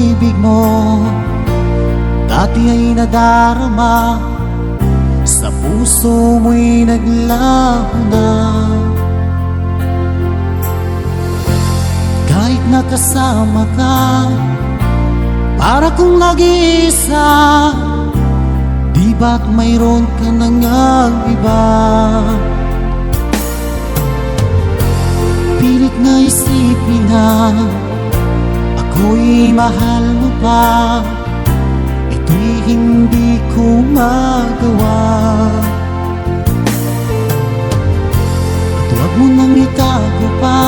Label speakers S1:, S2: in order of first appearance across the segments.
S1: pag-ibig mo dati ay nadarama, sa puso mo'y naglaho na. Kahit nakasama ka, para kong nag-iisa, di ba't mayroon ka nang iba? Pilit na isipin na ako'y mahal mo pa, ito'y hindi ko magawa. At huwag mo nang itago pa,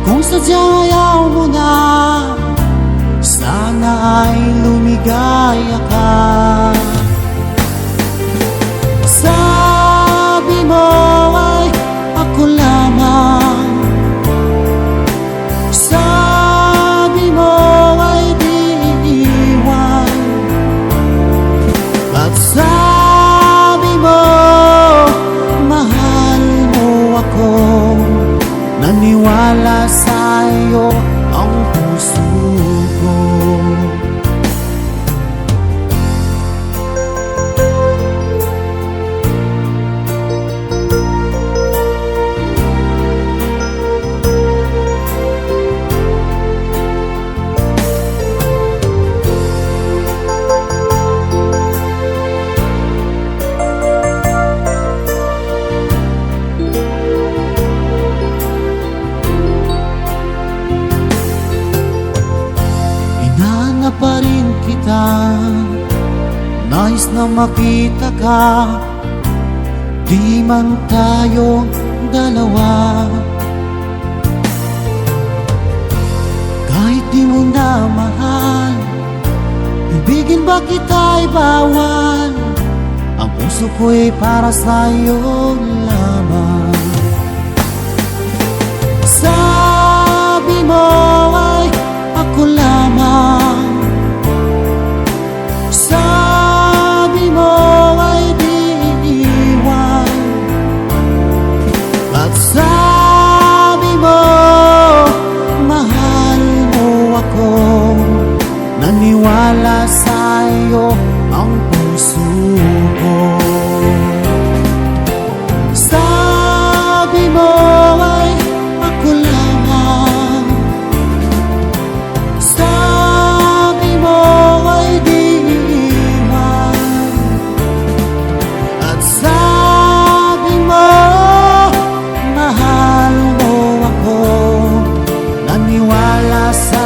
S1: kung sadyang ayaw mo na, sana ay lumigaya ka. Sabi mo ay ako lamang, sabi mo ay di iiwan, at sabi mo mahal mo ako. Naniwala sa'yo ang puso ko. Pa rin kita, nais na makita ka, di man tayo dalawa. Kahit di mo na mahal, ibigin ba kita'y bawal? Ang puso ko'y para sa'yo lamang. Sabi mo ay ako lamang, sabi mo ay di iiwan, at sabi mo mahal mo ako. Naniwala sa'yo ang puso ko. Sabi mo ay ako lamang, sabi mo ay di iiwan, at sabi mo mahal mo ako. Naniwala sa